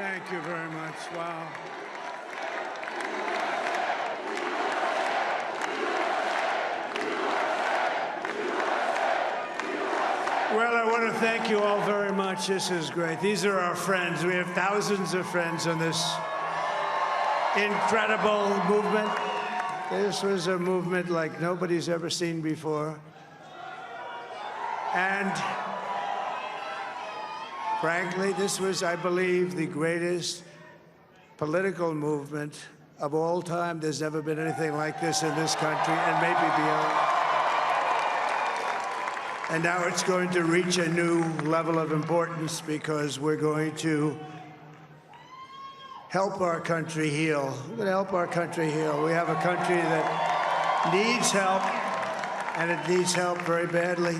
Thank you very much. Wow. Well, I want to thank you all very much. This is great. These are our friends. We have thousands of friends on this incredible movement. This was a movement like nobody's ever seen before. And frankly, this was, I believe, the greatest political movement of all time. There's never been anything like this in this country, and maybe beyond. And now it's going to reach a new level of importance because we're going to help our country heal. We're going to help our country heal. We have a country that needs help, and it needs help very badly.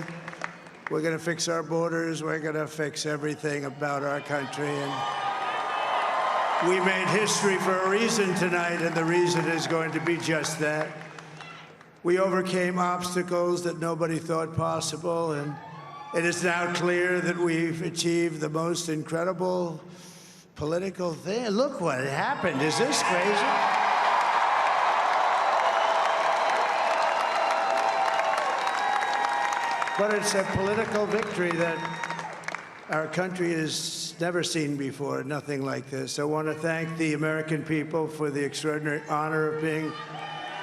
We're going to fix our borders. We're going to fix everything about our country. And we made history for a reason tonight, and the reason is going to be just that. We overcame obstacles that nobody thought possible, and it is now clear that we've achieved the most incredible political thing. Look what happened. Is this crazy? But it's a political victory that our country has never seen before, nothing like this. I want to thank the American people for the extraordinary honor of being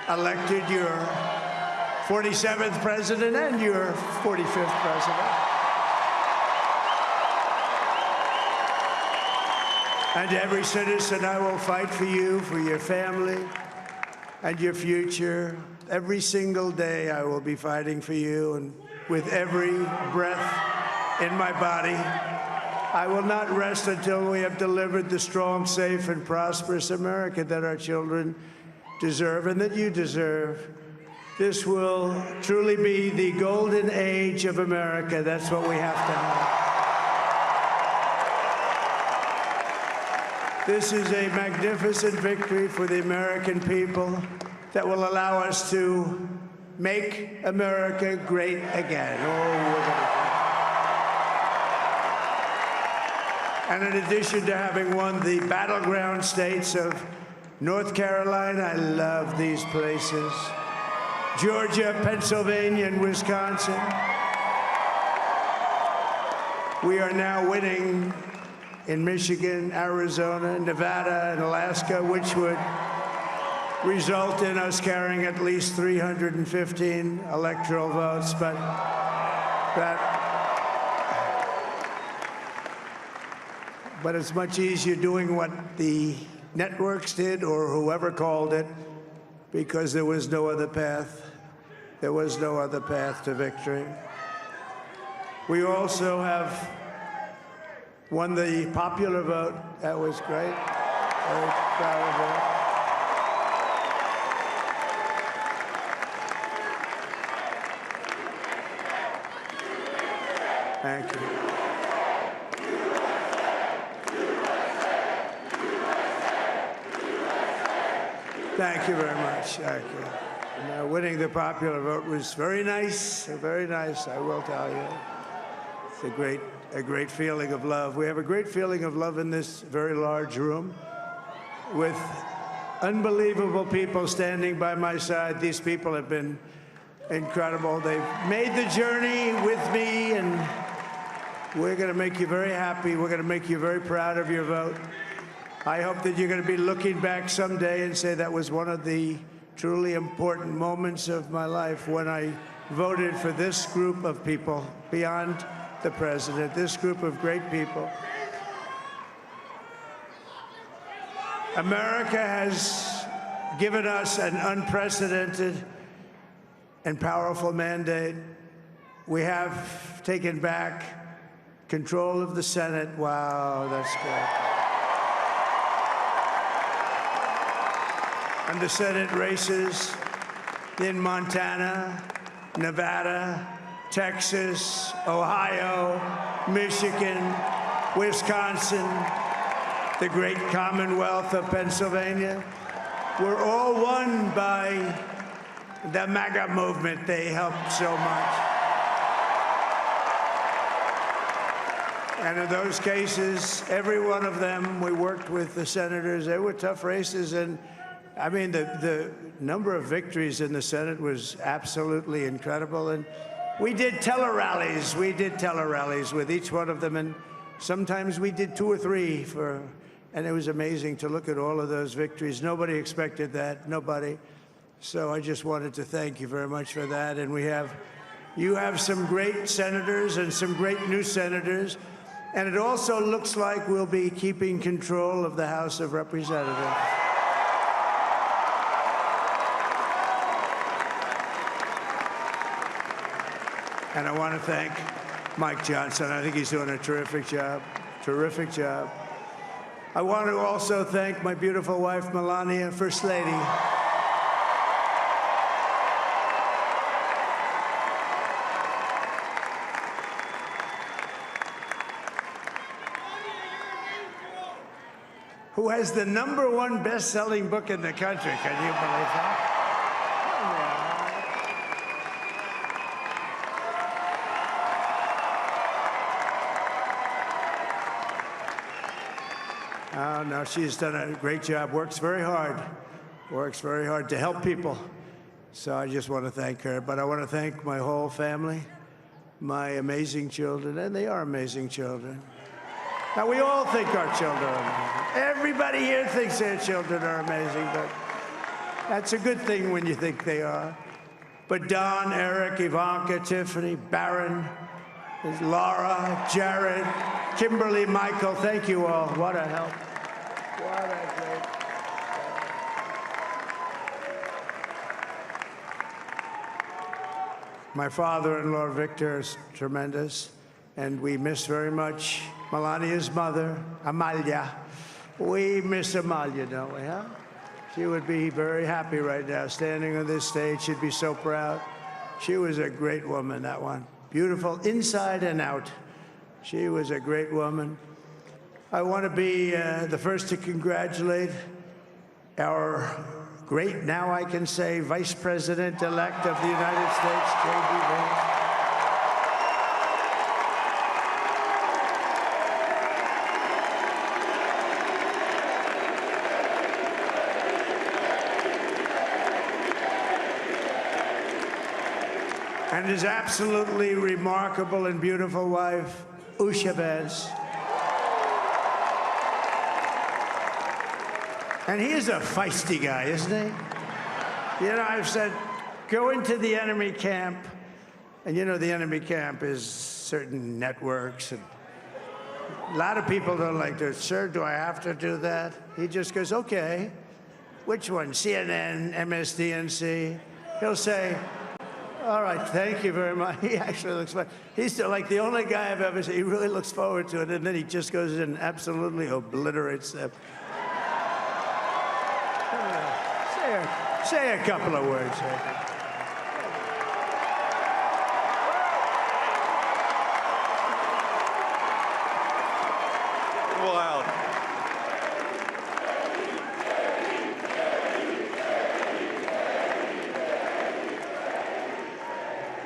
elected your 47th president and your 45th president. And every citizen, I will fight for you, for your family, and your future. Every single day, I will be fighting for you, and with every breath in my body, I will not rest until we have delivered the strong, safe, and prosperous America that our children deserve and that you deserve. This will truly be the golden age of America. That's what we have to have. This is a magnificent victory for the American people that will allow us to make America great again. And in addition to having won the battleground states of North Carolina, I love these places, Georgia, Pennsylvania, and Wisconsin, we are now winning in Michigan, Arizona, Nevada, and Alaska, which would result in us carrying at least 315 electoral votes, but it's much easier doing what the networks did or whoever called it, because there was no other path. There was no other path to victory. We also have won the popular vote. That was great. Very proud of that. Thank you. Thank you very much. Thank you. And, winning the popular vote was very nice, I will tell you. It's a great feeling of love. We have a great feeling of love in this very large room with unbelievable people standing by my side. These people have been incredible. They've made the journey with me, and we're going to make you very happy. We're going to make you very proud of your vote. I hope that you're going to be looking back someday and say that was one of the truly important moments of my life when I voted for this group of people beyond the president, this group of great people. America has given us an unprecedented and powerful mandate. We have taken back control of the Senate. Wow, that's great. And the Senate races in Montana, Nevada, Texas, Ohio, Michigan, Wisconsin, the great Commonwealth of Pennsylvania, were all won by the MAGA movement. They helped so much. And in those cases, every one of them, we worked with the senators. They were tough races. And I mean, the number of victories in the Senate was absolutely incredible. And we did tele-rallies. We did tele-rallies with each one of them. And sometimes we did 2 or 3 and it was amazing to look at all of those victories. Nobody expected that, nobody. So I just wanted to thank you very much for that. And you have some great senators and some great new senators. And it also looks like we'll be keeping control of the House of Representatives. And I want to thank Mike Johnson. I think he's doing a terrific job, terrific job. I want to also thank my beautiful wife, Melania, First Lady. Who has the #1 best-selling book in the country. Can you believe that? Oh, no, she's done a great job, works very hard to help people. So I just want to thank her. But I want to thank my whole family, my amazing children, and they are amazing children. Now, we all think our children are amazing. Everybody here thinks their children are amazing, but that's a good thing when you think they are. But Don, Eric, Ivanka, Tiffany, Barron, Laura, Jared, Kimberly, Michael, thank you all. What a help. What a great help. My father-in-law, Victor, is tremendous, and we miss very much Melania's mother, Amalia. We miss Amalia, don't we, huh? She would be very happy right now, standing on this stage. She'd be so proud. She was a great woman, that one. Beautiful inside and out. She was a great woman. I want to be the first to congratulate our great, now I can say, Vice President-elect of the United States, J.D. Vance. And his absolutely remarkable and beautiful wife, Usha Vance. And he is a feisty guy, isn't he? You know, I've said, go into the enemy camp, and you know the enemy camp is certain networks, and a lot of people don't like to, sir, do I have to do that? He just goes, okay, which one, CNN, MSDNC? He'll say, all right, thank you very much. He actually looks fine. He's like the only guy I've ever seen. He really looks forward to it, and then he just goes in and absolutely obliterates them. Say a couple of words. Wild.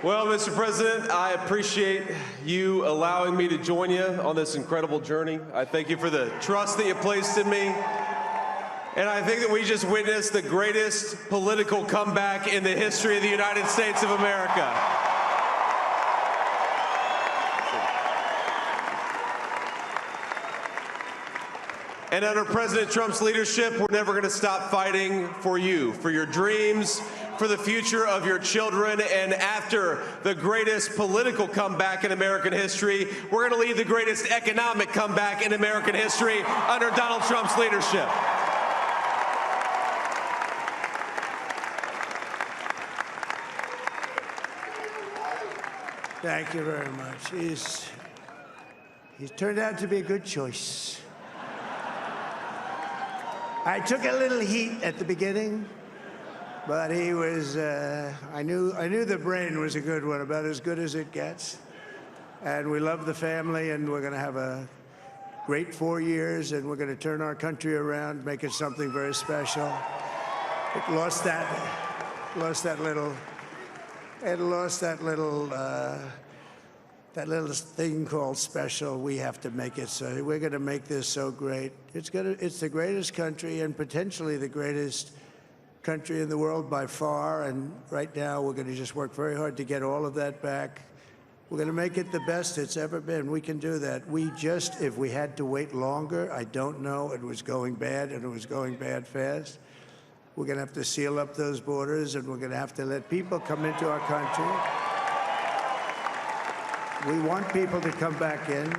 Well, Mr. President, I appreciate you allowing me to join you on this incredible journey. I thank you for the trust that you placed in me. And I think that we just witnessed the greatest political comeback in the history of the United States of America. And under President Trump's leadership, we're never going to stop fighting for you, for your dreams, for the future of your children. And after the greatest political comeback in American history, we're going to lead the greatest economic comeback in American history under Donald Trump's leadership. Thank you very much. He's turned out to be a good choice. I took a little heat at the beginning, but he was, I knew the brain was a good one, about as good as it gets. And we love the family, and we're going to have a great 4 years, and we're going to turn our country around, make it something very special. It lost that little that little thing called special, we have to make it so. We're going to make this so great. It's the greatest country and potentially the greatest country in the world by far. And right now, we're going to just work very hard to get all of that back. We're going to make it the best it's ever been. We can do that. If we had to wait longer, I don't know. It was going bad, and it was going bad fast. We're going to have to seal up those borders, and we're going to have to let people come into our country. We want people to come back in,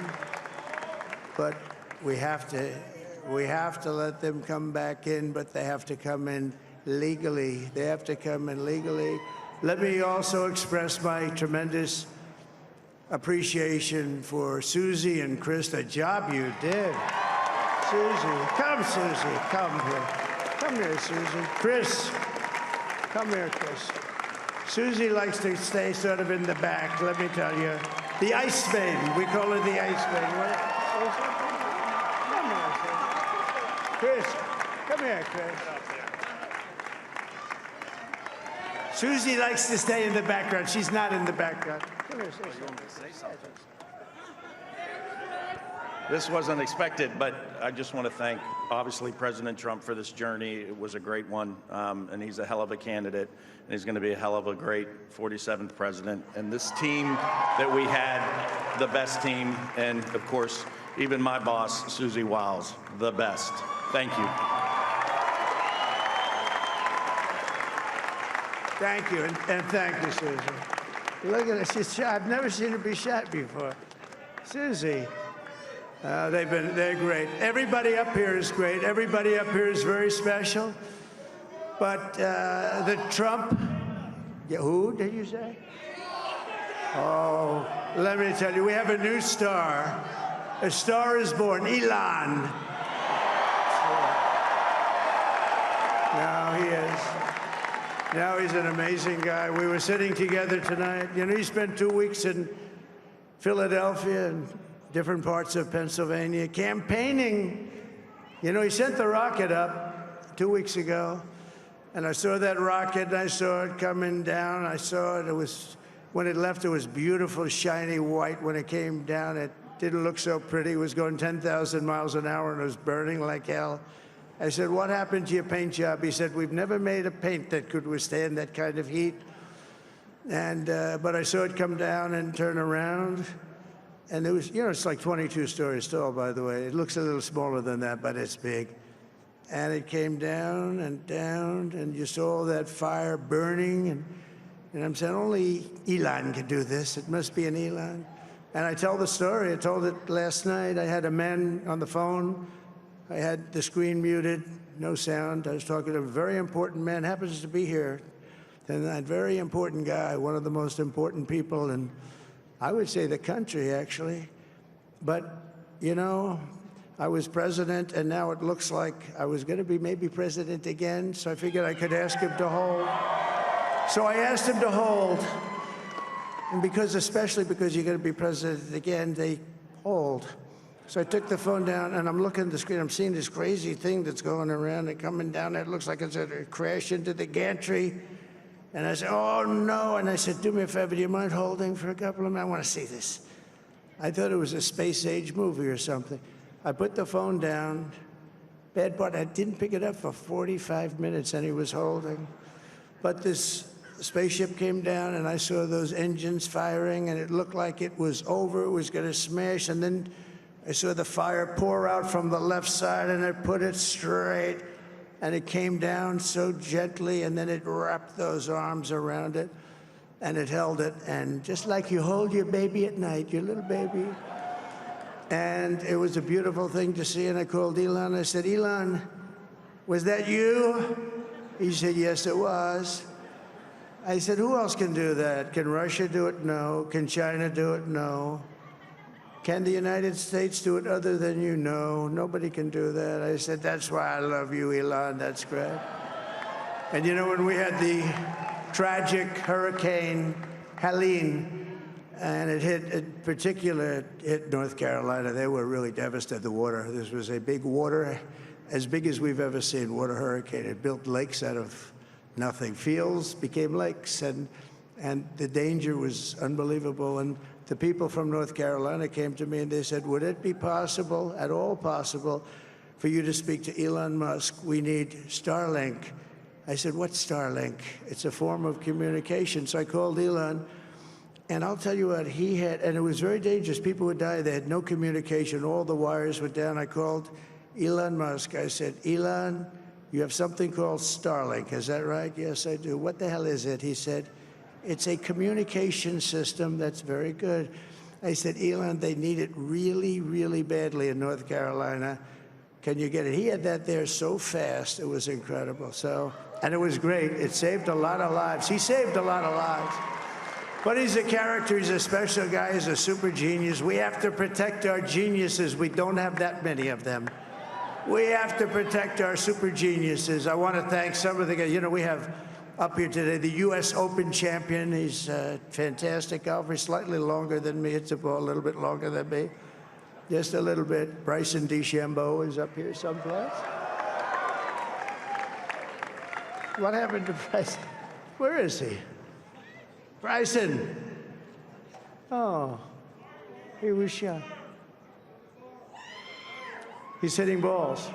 but we have to let them come back in, but they have to come in legally. They have to come in legally. Let me also express my tremendous appreciation for Susie and Chris, the job you did. Susie, come here. Come here, Susie. Chris, come here, Chris. Susie likes to stay sort of in the back, let me tell you. The Ice Maiden, we call her the Ice Maiden. Come here, Chris. Come here, Chris. Susie likes to stay in the background. She's not in the background. Come here, say something. This wasn't expected, but I just want to thank, obviously, President Trump for this journey. It was a great one, and he's a hell of a candidate, and he's going to be a hell of a great 47th president. And this team that we had, the best team, and, of course, even my boss, Susie Wiles, the best. Thank you. Thank you, and thank you, Susie. Look at her, she's shy. I've never seen her be shy before. Susie. They're great. Everybody up here is great. Everybody up here is very special. But the Trump, who did you say? Oh, let me tell you, we have a new star. A star is born, Elon. Now he is. Now he's an amazing guy. We were sitting together tonight. You know, he spent 2 weeks in Philadelphia and different parts of Pennsylvania, campaigning. You know, he sent the rocket up 2 weeks ago, and I saw that rocket, and I saw it coming down. I saw it. It was, when it left, it was beautiful, shiny white. When it came down, it didn't look so pretty. It was going 10,000 miles an hour, and it was burning like hell. I said, what happened to your paint job? He said, we've never made a paint that could withstand that kind of heat. And, but I saw it come down and turn around. And it was, you know, it's like 22 stories tall, by the way. It looks a little smaller than that, but it's big. And it came down, and you saw that fire burning. And I'm saying, only Elon could do this. It must be an Elon. And I tell the story. I told it last night. I had a man on the phone. I had the screen muted, no sound. I was talking to a very important man, happens to be here. And that very important guy, one of the most important people in, I would say, the country, actually. But, you know, I was president, and now it looks like I was going to be maybe president again, so I figured I could ask him to hold. So I asked him to hold. And especially because you're going to be president again, they hold. So I took the phone down, and I'm looking at the screen. I'm seeing this crazy thing that's going around and coming down there. It looks like it's going to crash into the gantry. And I said, oh, no. And I said, do me a favor, do you mind holding for a couple of minutes? I want to see this. I thought it was a space-age movie or something. I put the phone down. Bad part, I didn't pick it up for 45 minutes, and he was holding. But this spaceship came down, and I saw those engines firing, and it looked like it was over. It was going to smash. And then I saw the fire pour out from the left side, and it put it straight. And it came down so gently, and then it wrapped those arms around it, and it held it. And just like you hold your baby at night, your little baby. And it was a beautiful thing to see. And I called Elon. I said, Elon, was that you? He said, yes, it was. I said, who else can do that? Can Russia do it? No. Can China do it? No. Can the United States do it other than you? No, nobody can do that. I said, that's why I love you, Elon. That's great. And you know, when we had the tragic Hurricane Helene, and it hit North Carolina, they were really devastated, the water. This was a big water, as big as we've ever seen, water hurricane. It built lakes out of nothing. Fields became lakes, and the danger was unbelievable. And the people from North Carolina came to me and they said, would it be possible, at all possible, for you to speak to Elon Musk? We need Starlink. I said, what's Starlink? It's a form of communication. So I called Elon, and I'll tell you what, he had, and it was very dangerous. People would die. They had no communication. All the wires were down. I called Elon Musk. I said, Elon, you have something called Starlink. Is that right? Yes, I do. What the hell is it? He said, it's a communication system that's very good. I said, Elon, they need it really, really badly in North Carolina. Can you get it? He had that there so fast. It was incredible. So, and it was great. It saved a lot of lives. He saved a lot of lives. But he's a character. He's a special guy. He's a super genius. We have to protect our geniuses. We don't have that many of them. We have to protect our super geniuses. I want to thank some of the guys. You know, we have up here today the U.S. Open champion. He's a fantastic golfer. Slightly longer than me. Hits the ball a little bit longer than me. Just a little bit. Bryson DeChambeau is up here someplace. What happened to Bryson? Where is he? Bryson. Oh, he was shot. He's hitting balls.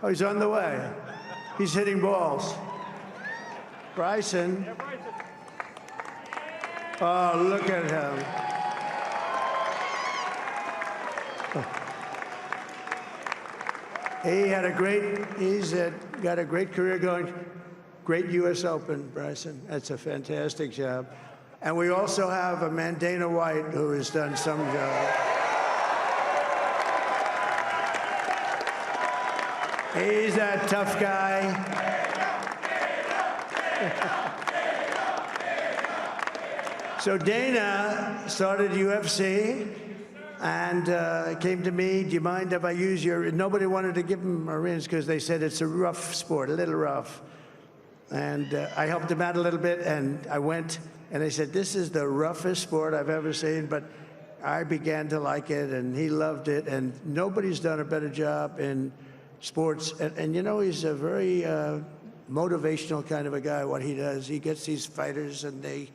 Oh, he's on the way. He's hitting balls. Bryson. Oh, look at him. He had a great, got a great career going. Great U.S. Open, Bryson. That's a fantastic job. And we also have a man, Dana White, who has done some job. He's a tough guy. So Dana started UFC and came to me, do you mind if I use your, nobody wanted to give him a rinse because they said it's a rough sport, a little rough. And I helped him out a little bit, and I went, and I said, this is the roughest sport I've ever seen, but I began to like it, and he loved it, and nobody's done a better job in sports. And you know, he's a very motivational kind of a guy, what he does. He gets these fighters, and they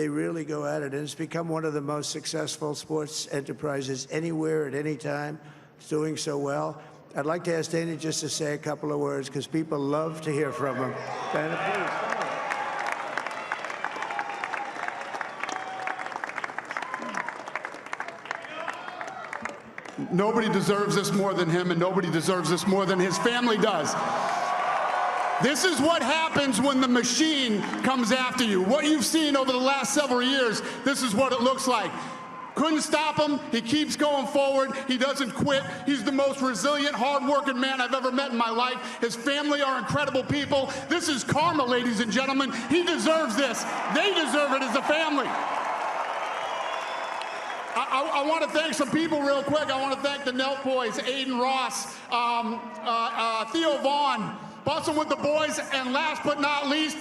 really go at it, and it's become one of the most successful sports enterprises anywhere at any time. It's doing so well. I'd like to ask Dana just to say a couple of words, because people love to hear from him. Dana, please. Nobody deserves this more than him, and nobody deserves this more than his family does. This is what happens when the machine comes after you. What you've seen over the last several years, this is what it looks like. Couldn't stop him. He keeps going forward. He doesn't quit. He's the most resilient, hard-working man I've ever met in my life. His family are incredible people. This is karma, ladies and gentlemen. He deserves this. They deserve it as a family. I want to thank some people real quick. I want to thank the Nelt boys, Aiden Ross, Theo Vaughn, busting with the boys, and last but not least,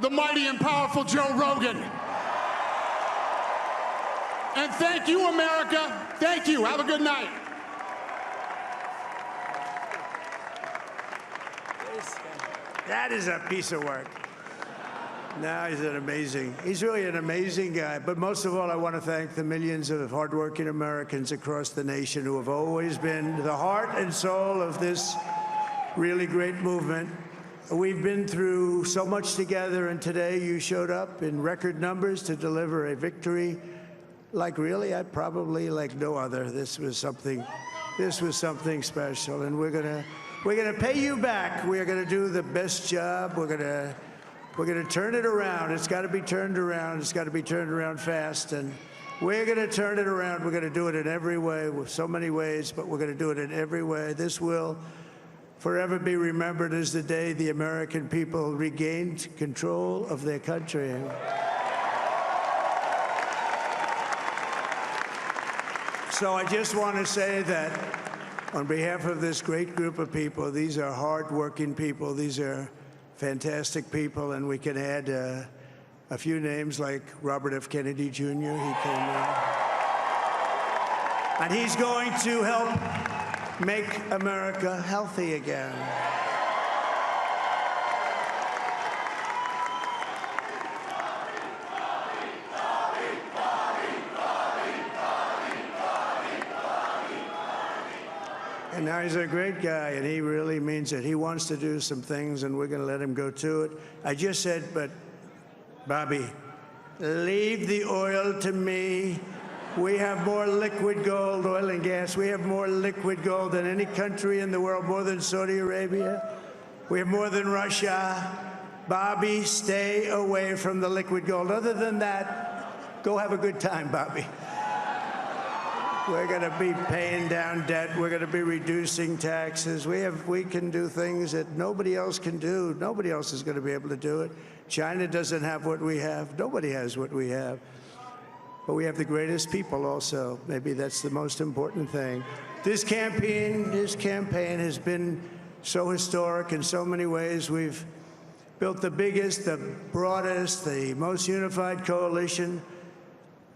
the mighty and powerful Joe Rogan. And thank you, America. Thank you. Have a good night. that is a piece of work. No, he's really an amazing guy. But most of all, I want to thank the millions of hardworking Americans across the nation who have always been the heart and soul of this really great movement. We've been through so much together, and today you showed up in record numbers to deliver a victory like probably like no other. This was something special, and we're gonna pay you back. We're gonna do the best job. We're gonna turn it around. It's got to be turned around. It's got to be turned around fast, and we're gonna turn it around. We're gonna do it in every way, with so many ways, but we're gonna do it in every way. This will forever be remembered as the day the American people regained control of their country. So I just want to say that on behalf of this great group of people, these are hard-working people. These are fantastic people, and we can add a few names like Robert F. Kennedy Jr. He came in. And he's going to help make America healthy again. And now he's a great guy, and he really means it. He wants to do some things, and we're going to let him go to it. I just said, but, Bobby, leave the oil to me. We have more liquid gold, oil and gas. We have more liquid gold than any country in the world, more than Saudi Arabia. We have more than Russia. Bobby, stay away from the liquid gold. Other than that, go have a good time, Bobby. We're going to be paying down debt. We're going to be reducing taxes. We can do things that nobody else can do. Nobody else is going to be able to do it. China doesn't have what we have. Nobody has what we have. But we have the greatest people also. Maybe that's the most important thing. This campaign has been so historic in so many ways. We've built the biggest, the broadest, the most unified coalition.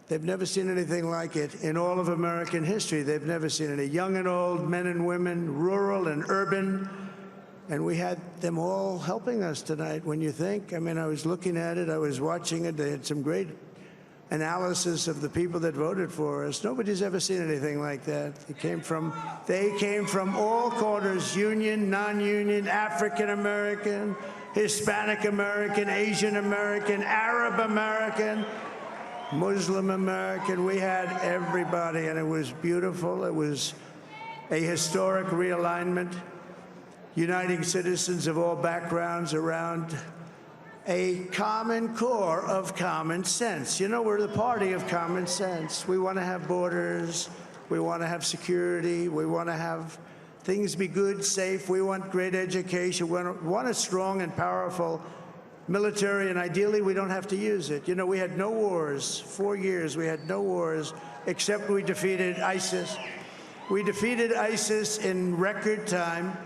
They've never seen anything like it in all of American history. They've never seen it. Young and old, men and women, rural and urban. And we had them all helping us tonight, when you think. I mean, I was looking at it. I was watching it. They had some great analysis of the people that voted for us. Nobody's ever seen anything like that. They came from all corners, union, non-union, African American, Hispanic American, Asian American, Arab American, Muslim American. We had everybody, and it was beautiful. It was a historic realignment, uniting citizens of all backgrounds around a common core of common sense. You know, we're the party of common sense. We want to have borders. We want to have security. We want to have things be good, safe. We want great education. We want a strong and powerful military, and ideally, we don't have to use it. You know, we had no wars. 4 years, we had no wars, except we defeated ISIS. We defeated ISIS in record time,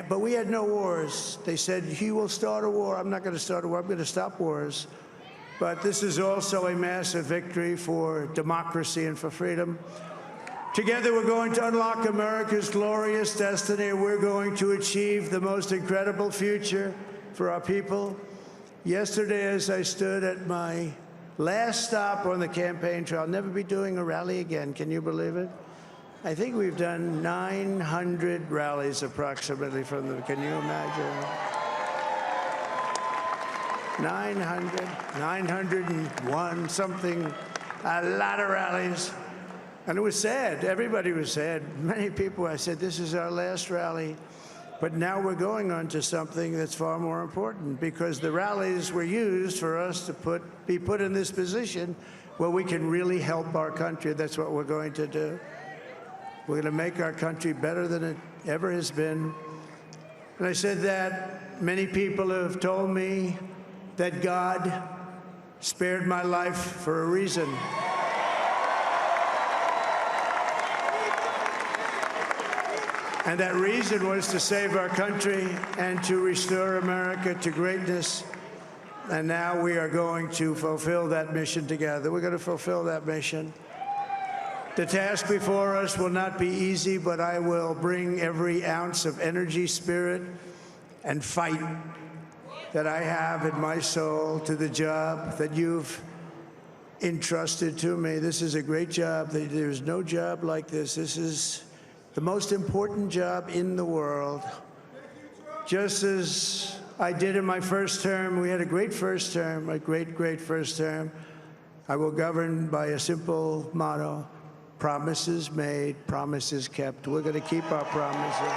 but we had no wars. They said, he will start a war. I'm not going to start a war. I'm going to stop wars. But this is also a massive victory for democracy and for freedom. Together, we're going to unlock America's glorious destiny. We're going to achieve the most incredible future for our people. Yesterday, as I stood at my last stop on the campaign trail, I'll never be doing a rally again. Can you believe it? I think we've done 900 rallies approximately from them. Can you imagine? 901 something, a lot of rallies. And it was sad. Everybody was sad. Many people, I said, this is our last rally. But now we're going on to something that's far more important, because the rallies were used for us to be put in this position where we can really help our country. That's what we're going to do. We're going to make our country better than it ever has been. And I said that many people have told me that God spared my life for a reason. And that reason was to save our country and to restore America to greatness. And now we are going to fulfill that mission together. We're going to fulfill that mission. The task before us will not be easy, but I will bring every ounce of energy, spirit, and fight that I have in my soul to the job that you've entrusted to me. This is a great job. There's no job like this. This is the most important job in the world. Just as I did in my first term, we had a great first term, a great first term. I will govern by a simple motto: promises made, promises kept. We're going to keep our promises.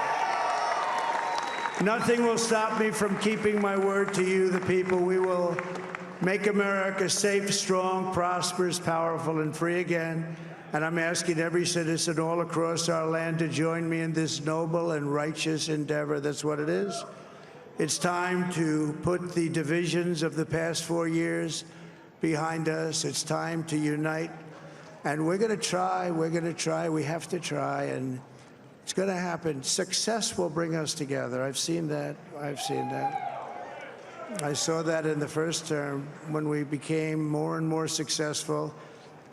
Nothing will stop me from keeping my word to you, the people. We will make America safe, strong, prosperous, powerful, and free again. And I'm asking every citizen all across our land to join me in this noble and righteous endeavor. That's what it is. It's time to put the divisions of the past 4 years behind us. It's time to unite. And we're going to try. We're going to try. We have to try. And it's going to happen. Success will bring us together. I've seen that. I've seen that. I saw that in the first term when we became more and more successful.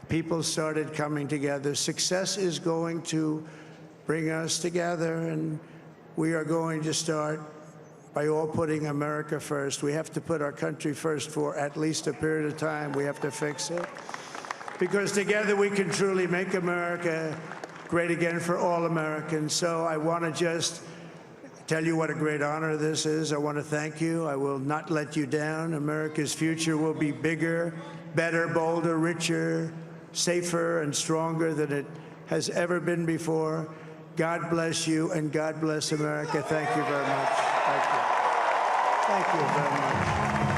People started coming together. Success is going to bring us together, and we are going to start by all putting America first. We have to put our country first for at least a period of time. We have to fix it. Because together we can truly make America great again for all Americans. So I want to just tell you what a great honor this is. I want to thank you. I will not let you down. America's future will be bigger, better, bolder, richer, safer, and stronger than it has ever been before. God bless you, and God bless America. Thank you very much. Thank you. Thank you very much.